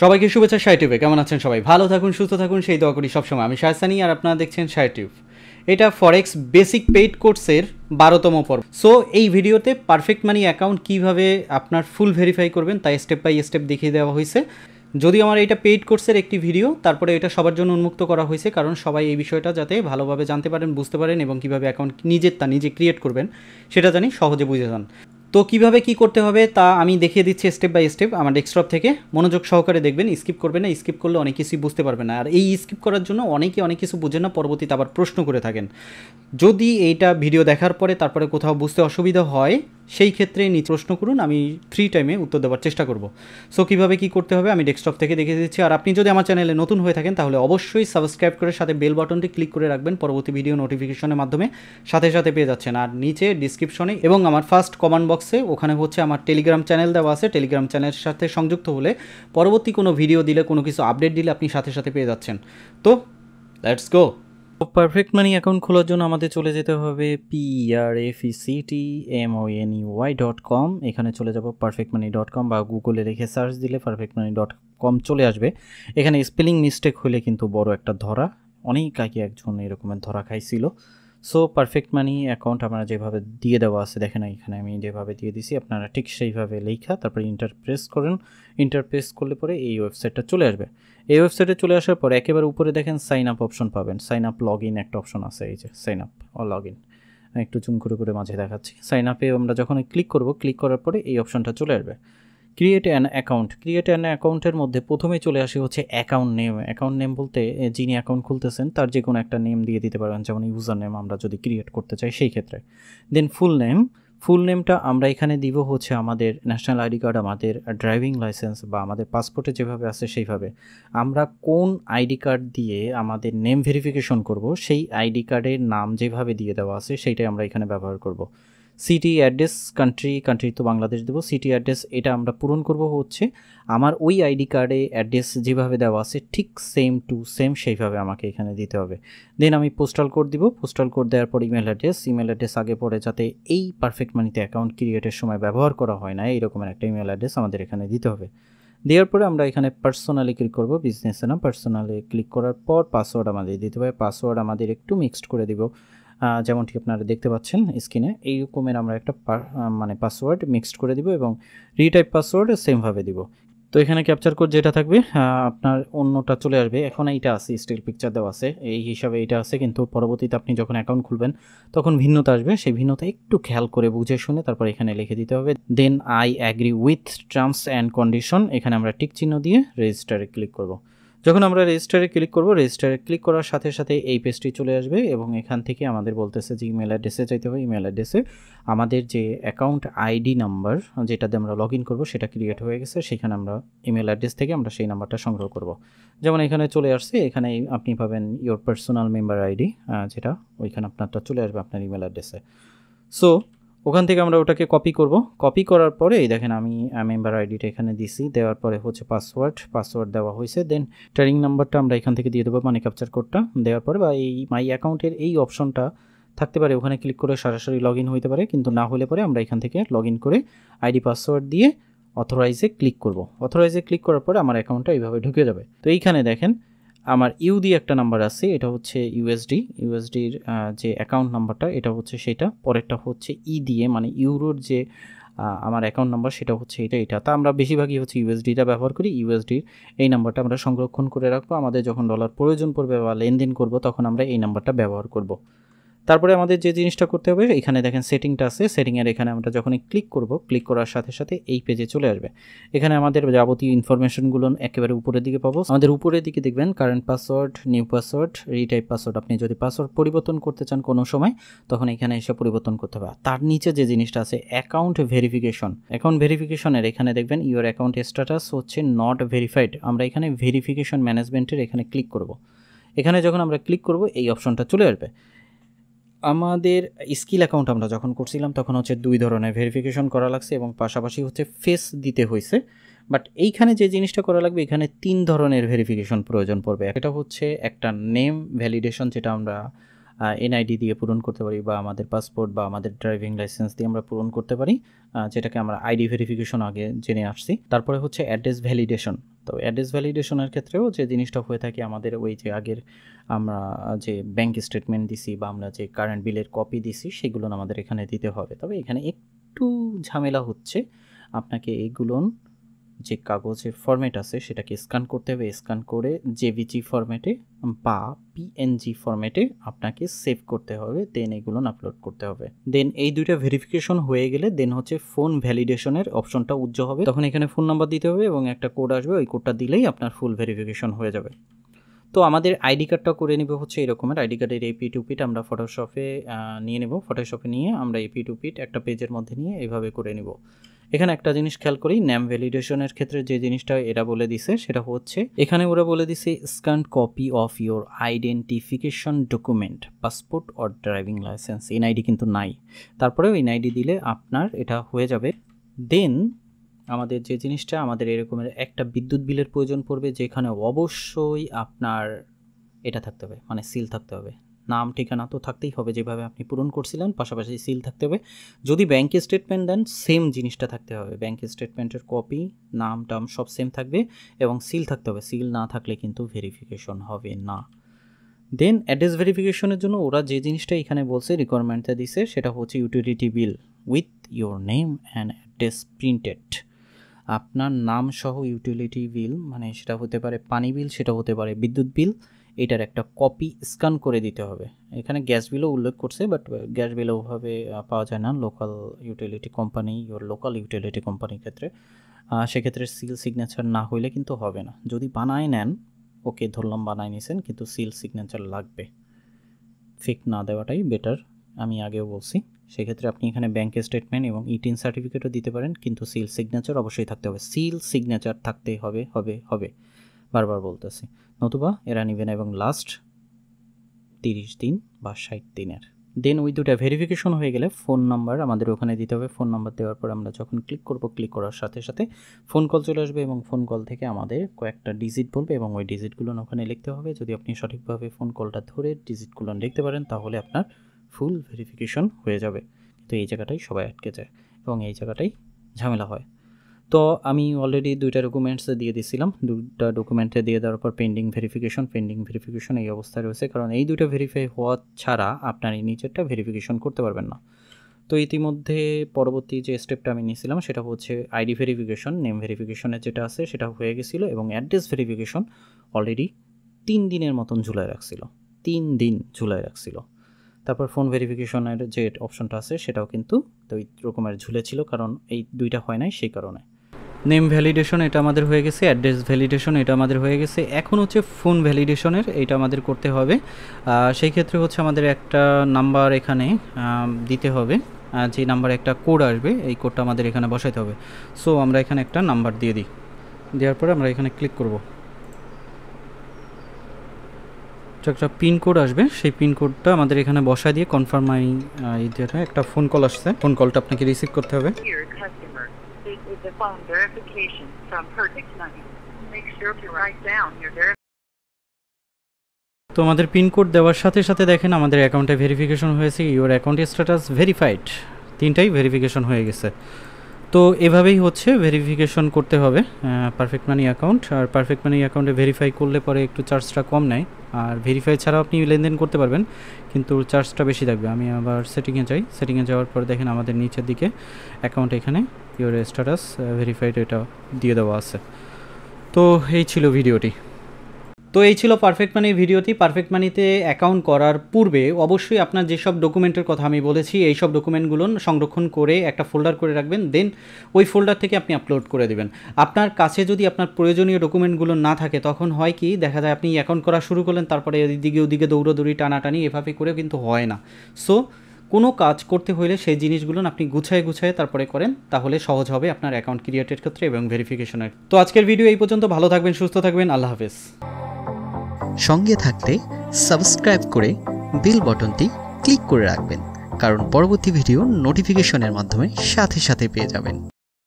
সবাইকে শুভেচ্ছা শাইটিউবে। কেমন আছেন সবাই? ভালো থাকুন, সুস্থ থাকুন, সেই দোয়া করি সবসময়। আমি শাহসানি আর আপনারা দেখছেন শাইটিউব। এটা ফরেক্স বেসিক পেইড কোর্সের 12তম পর্ব। সো এই ভিডিওতে পারফেক্ট মানি অ্যাকাউন্ট কীভাবে আপনার ফুল ভেরিফাই করবেন তাই স্টেপ বাই স্টেপ দেখিয়ে দেওয়া হয়েছে। যদিও আমার এটা পেইড কোর্সের একটি ভিডিও, তারপরে এটা সবার জন্য উন্মুক্ত করা হয়েছে, কারণ সবাই এই বিষয়টা যাতে ভালোভাবে জানতে পারেন, বুঝতে পারেন এবং কীভাবে অ্যাকাউন্ট নিজে ক্রিয়েট করবেন সেটা জানি সহজে বুঝে যান। তো কীভাবে কী করতে হবে তা আমি দেখিয়ে দিচ্ছি স্টেপ বাই স্টেপ। আমার ডেস্কটপ থেকে মনোযোগ সহকারে দেখবেন, স্কিপ করবেন না। স্কিপ করলে অনেক কিছুই বুঝতে পারবেন না, আর এই স্কিপ করার জন্য অনেকে অনেক কিছু বুঝেন না, পরবর্তীতে আবার প্রশ্ন করে থাকেন। যদি এইটা ভিডিও দেখার পরে তারপরে কোথাও বুঝতে অসুবিধা হয়, সেই ক্ষেত্রে প্রশ্ন করুন, আমি ফ্রি টাইমে উত্তর দেওয়ার চেষ্টা করব। সো কীভাবে কী করতে হবে আমি ডেস্কটপ থেকে দেখিয়ে দিচ্ছি। আর আপনি যদি আমার চ্যানেলে নতুন হয়ে থাকেন তাহলে অবশ্যই সাবস্ক্রাইব করে সাথে বেল বাটনটি ক্লিক করে রাখবেন, পরবর্তী ভিডিও নোটিফিকেশনের মাধ্যমে সাথে সাথে পেয়ে যাচ্ছেন। আর নিচে ডিসক্রিপশনে এবং আমার ফার্স্ট কমেন্ট বক্সে ওখানে হচ্ছে আমার টেলিগ্রাম চ্যানেল দেওয়া আছে। টেলিগ্রাম চ্যানেলের সাথে সংযুক্ত হলে পরবর্তী কোনো ভিডিও দিলে, কোনো কিছু আপডেট দিলে আপনি সাথে সাথে পেয়ে যাচ্ছেন। তো let's go. Perfect money account খোলার জন্য আমাদের চলে যেতে হবে perfectmoney.com। এখানে চলে যাব perfectmoney.com বা গুগলে রেখে সার্চ দিলে perfectmoney.com চলে আসবে। এখানে স্পেলিং মিস্টেক হলে কিন্তু বড় একটা ধরা, অনেক আগে একজন এরকমের ধরা খাইছিল। সো পারফেক্ট মানি অ্যাকাউন্ট আমরা যেভাবে দিয়ে দেওয়া আছে, দেখেন এখানে আমি যেভাবে দিয়ে দিছি, আপনারা ঠিক সেইভাবে লেখা তারপরে ইন্টারপ্রেস করেন। ইন্টারপ্রেস করলে পরে এই ওয়েবসাইটটা চলে আসবে। এই ওয়েবসাইটে চলে আসার পর একেবারে উপরে দেখেন সাইন আপ অপশন পাবেন। সাইন আপ লগ ইন একটা অপশন আছে, এই যে সাইন আপ ও লগ ইন। একটু জুম করে মাঝে দেখাচ্ছি। সাইন আপে আমরা যখন ক্লিক করব, ক্লিক করার পরে এই অপশনটা চলে আসবে, create an account. Create an অ্যাকাউন্টের মধ্যে প্রথমে চলে আসে হচ্ছে অ্যাকাউন্ট নেম। অ্যাকাউন্ট নেম বলতে যিনি অ্যাকাউন্ট খুলতেছেন তার যে কোনো একটা নেম দিয়ে দিতে পারবেন, যেমন ইউজার নেম আমরা যদি ক্রিয়েট করতে চাই সেই ক্ষেত্রে। দেন ফুল নেম। ফুল নেমটা আমরা এখানে দিব হচ্ছে আমাদের ন্যাশনাল আইডি কার্ড, আমাদের ড্রাইভিং লাইসেন্স বা আমাদের পাসপোর্টে যেভাবে আছে সেইভাবে। আমরা কোন আইডি কার্ড দিয়ে আমাদের নেম ভেরিফিকেশন করব, সেই আইডি কার্ডের নাম যেভাবে দিয়ে দেওয়া আছে সেইটাই আমরা এখানে ব্যবহার করব। সিটি অ্যাড্রেস, কান্ট্রি তো বাংলাদেশ দেবো। সিটি অ্যাড্রেস এটা আমরা পূরণ করব হচ্ছে আমার ওই আইডি কার্ডে অ্যাড্রেস যেভাবে দেওয়া আছে ঠিক সেম টু সেম সেইভাবে আমাকে এখানে দিতে হবে। দেন আমি পোস্টাল কোড দিব। পোস্টাল কোড দেওয়ার পর ইমেল অ্যাড্রেস আগে পরে যাতে এই পারফেক্ট মানিতে অ্যাকাউন্ট ক্রিয়েটের সময় ব্যবহার করা হয় না এইরকমের একটা ইমেল অ্যাড্রেস আমাদের এখানে দিতে হবে। দেওয়ার পরে আমরা এখানে পার্সোনালি ক্লিক করব, বিজনেসে না। পার্সোনালি ক্লিক করার পর পাসওয়ার্ড আমাদের দিতে হবে। পাসওয়ার্ড আমাদের একটু মিক্সড করে দিব, যেমনটি আপনারা দেখতে পাচ্ছেন স্ক্রিনে। এই রকমের আমরা একটা পাসওয়ার্ড মিক্সড করে দিব এবং রিটাইপ পাসওয়ার্ড সেমভাবে দিব। তো এখানে ক্যাপচার কোড যেটা থাকবে আপনার অন্যটা চলে আসবে। এখন এইটা আছে, স্টিল পিকচার দেওয়া আছে, এই হিসাবে এটা আছে, কিন্তু পরবর্তীতে আপনি যখন অ্যাকাউন্ট খুলবেন তখন ভিন্নতা আসবে। সেই ভিন্নতা একটু খেয়াল করে বুঝে শুনে তারপর এখানে লিখে দিতে হবে। Then I agree with terms and condition, এখানে আমরা টিক চিহ্ন দিয়ে রেজিস্টারে ক্লিক করব। যখন আমরা রেজিস্টারে ক্লিক করব, রেজিস্টারে ক্লিক করার সাথে সাথে এই পেজটি চলে আসবে এবং এখান থেকে আমাদের বলতেছে যে ইমেল অ্যাড্রেসে চাইতে হবে। ইমেল অ্যাড্রেসে আমাদের যে অ্যাকাউন্ট আইডি নাম্বার যেটাতে আমরা লগ ইন করবো সেটা ক্রিয়েট হয়ে গেছে, সেখানে আমরা ইমেল অ্যাড্রেস থেকে আমরা সেই নাম্বারটা সংগ্রহ করব। যেমন এখানে চলে আসছে, এখানে আপনি পাবেন ইওর পার্সোনাল মেম্বার আইডি, যেটা ওইখানে আপনারটা চলে আসবে আপনার ইমেল অ্যাড্রেসে। সো ওখান থেকে আমরা ওটাকে কপি করব। কপি করার পরে এই দেখেন আমি মেম্বার আইডিটা এখানে দিছি, দেওয়ার পরে হচ্ছে পাসওয়ার্ড দেওয়া হয়েছে। দেন ট্র্যাকিং নাম্বারটা আমরা এখান থেকে দিয়ে দেবো, মানে ক্যাপচার কোডটা দেওয়ার পরে বা এই মাই অ্যাকাউন্টের এই অপশনটা থাকতে পারে, ওখানে ক্লিক করে সরাসরি লগ ইন হইতে পারে, কিন্তু না হলে পরে আমরা এখান থেকে লগ ইন করে আইডি পাসওয়ার্ড দিয়ে অথরাইজে ক্লিক করব। অথরাইজে ক্লিক করার পরে আমার অ্যাকাউন্টটা এইভাবে ঢুকে যাবে। তো এইখানে দেখেন আমার ইউডি একটা নাম্বার আছে, এটা হচ্ছে ইউএসডির যে অ্যাকাউন্ট নাম্বারটা এটা হচ্ছে সেটা। পরেরটা হচ্ছে ই দিয়ে, মানে ইউরোর যে আমার অ্যাকাউন্ট নাম্বার সেটা হচ্ছে এটা। তা আমরা বেশিরভাগই হচ্ছে ইউএসডিটা ব্যবহার করি। ইউএসডির এই নাম্বারটা আমরা সংরক্ষণ করে রাখবো, আমাদের যখন ডলার প্রয়োজন পড়বে বা লেনদেন করব তখন আমরা এই নাম্বারটা ব্যবহার করব। তারপরে আমাদের যে জিনিসটা করতে হবে, এখানে দেখেন সেটিংটা আছে, সেটিংয়ের এখানে আমরা যখনই ক্লিক করব, ক্লিক করার সাথে সাথে এই পেজে চলে আসবে। এখানে আমাদের যাবতীয় ইনফরমেশনগুলো একেবারে উপরের দিকে পাবো। আমাদের উপরের দিকে দেখবেন current password, new password, retype password. আপনি যদি পাসওয়ার্ড পরিবর্তন করতে চান কোনো সময় তখন এখানে এসে পরিবর্তন করতে হবে। তার নিচে যে জিনিসটা আছে অ্যাকাউন্ট ভেরিফিকেশনের এখানে দেখবেন ইওর অ্যাকাউন্ট স্ট্যাটাস হচ্ছে নট ভেরিফাইড। আমরা এখানে ভেরিফিকেশন ম্যানেজমেন্টের এখানে ক্লিক করব। এখানে যখন আমরা ক্লিক করব এই অপশনটা চলে আসবে। আমাদের স্কিল অ্যাকাউন্ট আমরা যখন করছিলাম তখন হচ্ছে 2 ধরনের ভেরিফিকেশন করা লাগছে এবং পাশাপাশি হচ্ছে ফেস দিতে হয়েছে। বাট এইখানে যে জিনিসটা করা লাগবে, এখানে 3 ধরনের ভেরিফিকেশন প্রয়োজন পড়বে। এটা হচ্ছে একটা নেম ভ্যালিডেশন, যেটা আমরা এনআইডি দিয়ে পূরণ করতে পারি বা আমাদের পাসপোর্ট বা আমাদের ড্রাইভিং লাইসেন্স দিয়ে আমরা পূরণ করতে পারি, যেটাকে আমরা আইডি ভেরিফিকেশন আগে জেনে আসছি। তারপরে হচ্ছে অ্যাড্রেস ভ্যালিডেশন, তো অ্যাড্রেস ভ্যালিডেশনের ক্ষেত্রেও যে জিনিসটা হয়ে থাকে আমাদের ওই যে আগের আমরা যে ব্যাংক স্টেটমেন্ট দিছি বা আমরা যে কারেন্ট বিলের কপি দিছি সেগুলো আমাদের এখানে দিতে হবে। তবে এখানে একটু ঝামেলা হচ্ছে, আপনাকে এইগুলো যে কাগজের ফরম্যাট আছে সেটাকে স্ক্যান করতে হবে, স্ক্যান করে জেভিজি ফরম্যাটে বা পিএনজি ফরম্যাটে আপনাকে সেভ করতে হবে, দেন এগুলো আপলোড করতে হবে। দেন এই দুইটা ভেরিফিকেশন হয়ে গেলে দেন হচ্ছে ফোন ভ্যালিডেশনের অপশনটা উজ্জ্বল হবে, তখন এখানে ফোন নাম্বার দিতে হবে এবং একটা কোড আসবে, ওই কোডটা দিলেই আপনার ফুল ভেরিফিকেশন হয়ে যাবে। তো আমাদের আইডি কার্ডটা করে নেব হচ্ছে এরকমের, আইডি কার্ডের এপি টু পিট আমরা ফটোশপে নিয়ে নেব, ফটোশপে নিয়ে আমরা এপি টু পিট একটা পেজের মধ্যে নিয়ে এভাবে করে নেব। এখানে একটা জিনিস খেয়াল করি, নেম ভ্যালিডেশনের ক্ষেত্রে যে জিনিসটা এরা বলে দিছে সেটা হচ্ছে এখানে ওরা বলে দিছে scan copy of your identification document, passport or driving licence. NID কিন্তু নাই, তারপরেও এনআইডি দিলে আপনার এটা হয়ে যাবে। দেন আমাদের যে জিনিসটা আমাদের এরকমের একটা বিদ্যুৎ বিলের প্রয়োজন পড়বে, যেখানে অবশ্যই আপনার এটা থাকতে হবে, মানে সিল থাকতে হবে, নাম ঠিকানা তো থাকতেই হবে যেভাবে আপনি পূরণ করছিলেন, পাশাপাশি সিল থাকতে হবে। যদি ব্যাংক স্টেটমেন্ট দেন সেম জিনিসটা থাকতে হবে, ব্যাংক স্টেটমেন্টের কপি, নাম টাম সব সেম থাকবে এবং সিল থাকতে হবে, সিল না থাকলে কিন্তু ভেরিফিকেশন হবে না। দেন অ্যাড্রেস ভেরিফিকেশনের জন্য ওরা যে জিনিসটা এখানে বলছে রিকোয়ারমেন্টটা দিছে সেটা হচ্ছে utility bill with your name and address printed. আপনার নাম সহ ইউটিলিটি বিল, মানে সেটা হতে পারে পানি বিল, সেটা হতে পারে বিদ্যুৎ বিল, এটার একটা কপি স্ক্যান করে দিতে হবে। এখানে গ্যাস বিলও উল্লেখ করছে, বাট গ্যাস বিলও ওভাবে পাওয়া যায় না local utility company, your local utility কোম্পানির ক্ষেত্রে। সেক্ষেত্রে সিল সিগনেচার না হইলে কিন্তু হবে না। যদি বানায় নেন, ওকে ধরলাম বানায় নিয়েছেন, কিন্তু সিল সিগনেচার লাগবে, ফেক না দেওয়াটাই বেটার, আমি আগেও বলছি। সেক্ষেত্রে আপনি এখানে ব্যাংক স্টেটমেন্ট এবং ইটিন সার্টিফিকেটও দিতে পারেন, কিন্তু সিল সিগনেচার অবশ্যই থাকতে হবে, সিল সিগনেচার থাকতে হবে হবে হবে, বারবার বলতেছি, নতুবা এরা নেবে না। এবং লাস্ট 30 দিন বা 60 দিনের। দেন ওই দুটা ভেরিফিকেশন হয়ে গেলে ফোন নাম্বার আমাদের ওখানে দিতে হবে। ফোন নাম্বার দেওয়ার পর আমরা যখন ক্লিক করব, ক্লিক করার সাথে সাথে ফোন কল চলে আসবে এবং ফোন কল থেকে আমাদের কয়েকটা ডিজিট বলবে এবং ওই ডিজিটগুলো ওখানে লিখতে হবে। যদি আপনি সঠিকভাবে ফোন কলটা ধরে ডিজিটগুলো লিখতে পারেন তাহলে আপনার ফুল ভেরিফিকেশন হয়ে যাবে। কিন্তু এই জায়গাটাই সবাই আটকে যায় এবং এই জায়গাটাই ঝামেলা হয়। তো আমি অলরেডি দুইটা ডকুমেন্টস দিয়ে দিয়েছিলাম, দুইটা ডকুমেন্টে দিয়ে দেওয়ার পর পেন্ডিং ভেরিফিকেশন এই অবস্থায় রয়েছে, কারণ এই দুইটা ভেরিফাই হওয়া ছাড়া আপনার এই নিচেরটা ভেরিফিকেশন করতে পারবেন না। তো ইতিমধ্যে পরবর্তী যে স্টেপটা আমি নিয়েছিলাম সেটা হচ্ছে আইডি ভেরিফিকেশন, নেম ভেরিফিকেশনের যেটা আছে সেটা হয়ে গেছিলো এবং অ্যাড্রেস ভেরিফিকেশন অলরেডি 3 দিনের মতন ঝুলায় রাখছিল, 3 দিন ঝুলায় রাখছিল। তারপর ফোন ভেরিফিকেশনের যে অপশনটা আছে সেটাও কিন্তু ওই রকমের ঝুলেছিল, কারণ এই দুইটা হয় নাই সেই কারণে। নেম ভ্যালিডেশন এটা আমাদের হয়ে গেছে, অ্যাড্রেস ভ্যালিডেশন এটা আমাদের হয়ে গেছে, এখন হচ্ছে ফোন ভ্যালিডেশনের এটা আমাদের করতে হবে। সেই ক্ষেত্রে হচ্ছে আমাদের একটা নাম্বার এখানে দিতে হবে, যে নাম্বারে একটা কোড আসবে এই কোডটা আমাদের এখানে বসাইতে হবে। সো আমরা এখানে একটা নাম্বার দিয়ে দিই, দেওয়ার পরে আমরা এখানে ক্লিক করব, একটা পিনকোড আসবে, সেই পিনকোডটা আমাদের এখানে বসায় দিয়ে কনফার্ম একটা ফোন কল আসছে, ফোন কলটা আপনাকে রিসিভ করতে হবে। The phone verification from Perfect Money. Make sure to write down your তো আমাদের পিনকোড দেওয়ার সাথে সাথে দেখেন আমাদের অ্যাকাউন্টে ভেরিফিকেশন হয়েছে, ইওর অ্যাকাউন্ট স্ট্যাটাস ভেরিফাইড, 3টাই ভেরিফিকেশন হয়ে গেছে। তো এভাবেই হচ্ছে ভেরিফিকেশন করতে হবে পারফেক্ট মানি অ্যাকাউন্ট। আর পারফেক্ট মানি অ্যাকাউন্টে ভেরিফাই করলে পরে একটু চার্জটা কম নেয়, আর ভেরিফাই ছাড়াও আপনি লেনদেন করতে পারবেন কিন্তু চার্জটা বেশি থাকবে। আমি আবার সেটিংয়ে যাই, সেটিংয়ে যাওয়ার পর দেখেন আমাদের নিচের দিকে অ্যাকাউন্ট এখানে ইওর স্ট্যাটাস ভেরিফাইড এটা দিয়ে দেওয়া আছে। তো এই ছিল ভিডিওটি। তো এই ছিল পারফেক্ট মানির ভিডিওটি। পারফেক্ট মানিতে অ্যাকাউন্ট করার পূর্বে অবশ্যই আপনার যেসব ডকুমেন্টের কথা আমি বলেছি এই সব ডকুমেন্টগুলো সংরক্ষণ করে একটা ফোল্ডার করে রাখবেন, দেন ওই ফোল্ডার থেকে আপনি আপলোড করে দেবেন। আপনার কাছে যদি আপনার প্রয়োজনীয় ডকুমেন্টগুলো না থাকে তখন হয় কি, দেখা যায় আপনি অ্যাকাউন্ট করা শুরু করলেন, তারপরে এদিকে ওদিকে দৌড়াদৌড়ি টানাটানি এভাবে করে কিন্তু হয় না। সো কোনো কাজ করতে হলে সেই জিনিসগুলো আপনি গুছায় তারপরে করেন, তাহলে সহজ হবে আপনার অ্যাকাউন্ট ক্রিয়েটের ক্ষেত্রে এবং ভেরিফিকেশনের। তো আজকের ভিডিও এই পর্যন্ত, ভালো থাকবেন, সুস্থ থাকবেন, আল্লাহ হাফেজ। সঙ্গে থাকতে সাবস্ক্রাইব করে বেল বাটনটি ক্লিক করে রাখবেন, কারণ পরবর্তী ভিডিও নোটিফিকেশনের মাধ্যমে সাথে সাথে পেয়ে যাবেন।